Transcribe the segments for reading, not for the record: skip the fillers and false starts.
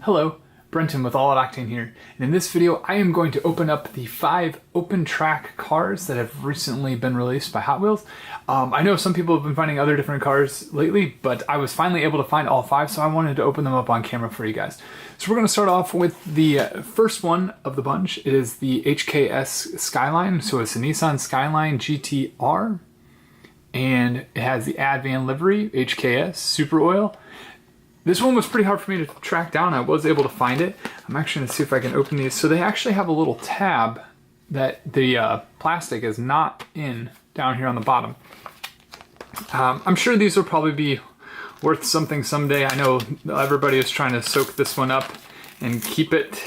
Hello, Brenton with All Out Octane here, and in this video I am going to open up the 5 open track cars that have recently been released by Hot Wheels. I know some people have been finding other different cars lately, but I was finally able to find all 5, so I wanted to open them up on camera for you guys. So we're going to start off with the first one of the bunch. It is the HKS Skyline, so it's a Nissan Skyline GTR, and it has the Advan livery, HKS, Super Oil. This one was pretty hard for me to track down. I was able to find it. I'm actually going to see if I can open these. So they actually have a little tab that the plastic is not in down here on the bottom. I'm sure these will probably be worth something someday. I know everybody is trying to soak this one up and keep it.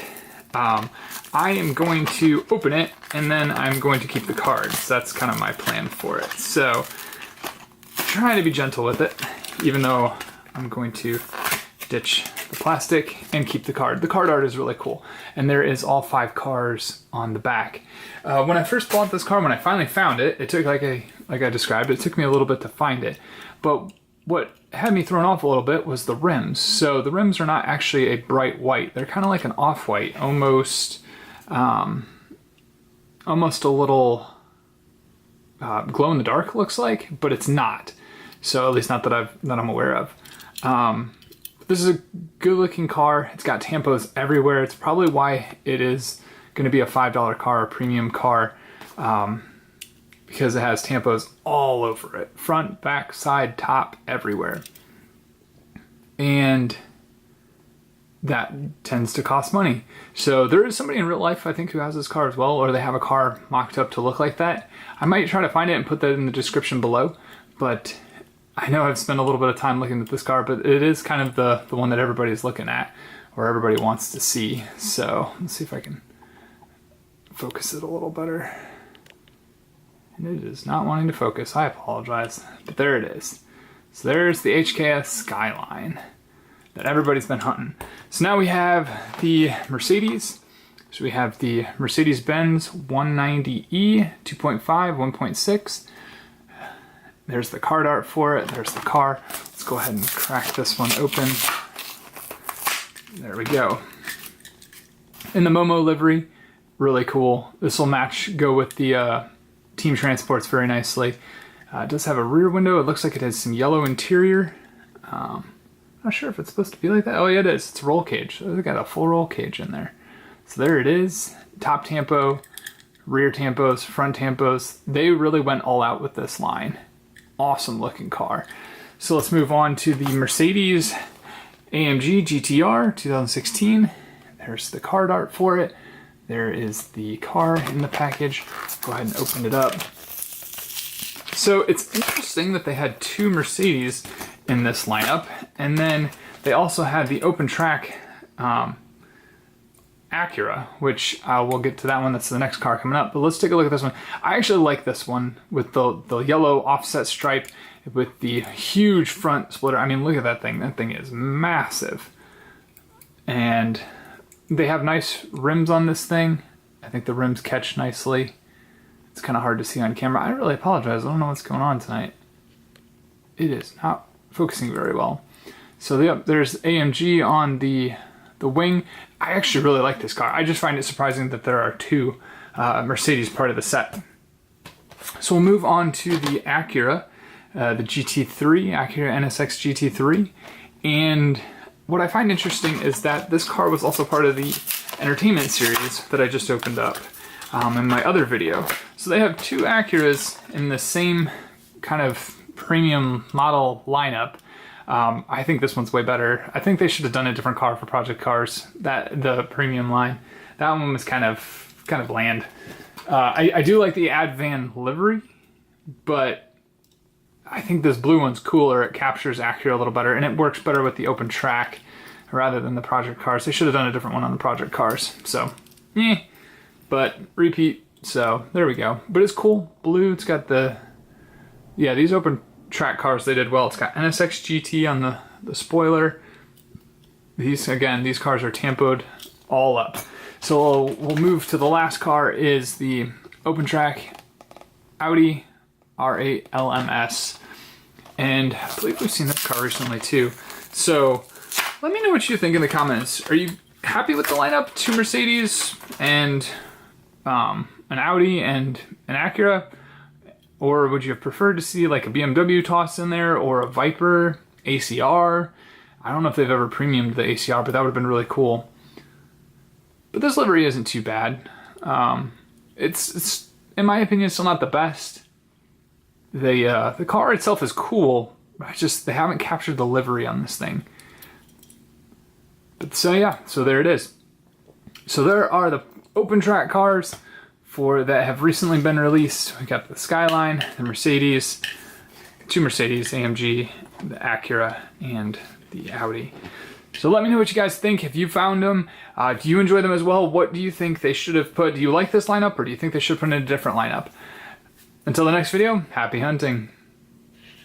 I am going to open it and then I'm going to keep the cards. That's kind of my plan for it. So trying to be gentle with it, even though I'm going to ditch the plastic and keep the card. The card art is really cool, and there is all 5 cars on the back. When I first bought this car, when I finally found it, it took like I described, it took me a little bit to find it. But what had me thrown off a little bit was the rims. So the rims are not actually a bright white; they're kind of like an off-white, almost a little glow in the dark looks like, but it's not. So at least not that I'm aware of. This is a good looking car. It's got tampos everywhere. It's probably why it is going to be a $5 car, a premium car, because it has tampos all over it. Front, back, side, top, everywhere. And that tends to cost money. So there is somebody in real life, I think, who has this car as well, or they have a car mocked up to look like that. I might try to find it and put that in the description below, but I know I've spent a little bit of time looking at this car, but it is kind of the one that everybody's looking at, or everybody wants to see. So let's see if I can focus it a little better. And it is not wanting to focus. I apologize, but there it is. So there's the HKS Skyline that everybody's been hunting. So now we have the Mercedes. So we have the Mercedes-Benz 190E 2.5, 1.6. There's the card art for it. There's the car. Let's go ahead and crack this one open. There we go. In the Momo livery, really cool. This will go with the Team Transports very nicely. It does have a rear window. It looks like it has some yellow interior. Not sure if it's supposed to be like that. Oh yeah, it is. It's a roll cage. It's got a full roll cage in there. So there it is. Top tampo, rear tampos, front tampos. They really went all out with this line. Awesome looking car. So let's move on to the Mercedes AMG GTR 2016. There's the card art for it. There is the car in the package. Go ahead and open it up. So it's interesting that they had 2 Mercedes in this lineup, and then they also had the open track Acura, which we'll get to that one. That's the next car coming up. But let's take a look at this one. I actually like this one with the yellow offset stripe with the huge front splitter. I mean, look at that thing. That thing is massive. And they have nice rims on this thing. I think the rims catch nicely. It's kind of hard to see on camera. I really apologize. I don't know what's going on tonight. It is not focusing very well. So there's AMG on the wing. I actually really like this car. I just find it surprising that there are 2 Mercedes part of the set. So we'll move on to the Acura, the GT3, Acura NSX GT3. And what I find interesting is that this car was also part of the entertainment series that I just opened up in my other video. So they have 2 Acuras in the same kind of premium model lineup. I think this one's way better. I think they should have done a different car for Project Cars. The premium line. That one was kind of bland. I do like the Advan livery, but I think this blue one's cooler. It captures Acura a little better, and it works better with the open track rather than the Project Cars. They should have done a different one on the Project Cars. So, but repeat. So there we go. But it's cool. Blue. It's got these open track cars, they did well. It's got NSX GT on the spoiler. These cars are tampoed all up. So we'll move to the last car, is the open track Audi R8 LMS. And I believe we've seen this car recently too. So let me know what you think in the comments. Are you happy with the lineup? 2 Mercedes and an Audi and an Acura? Or would you have preferred to see like a BMW tossed in there, or a Viper ACR? I don't know if they've ever premiumed the ACR, but that would have been really cool. But this livery isn't too bad. It's in my opinion still not the best. The car itself is cool, but they haven't captured the livery on this thing. But so yeah, so there it is. So there are the open track cars that have recently been released. We got the Skyline, the Mercedes, 2 Mercedes, AMG, the Acura, and the Audi. So let me know what you guys think. If you found them, do you enjoy them as well? What do you think they should have put? Do you like this lineup, or do you think they should put in a different lineup? Until the next video, happy hunting.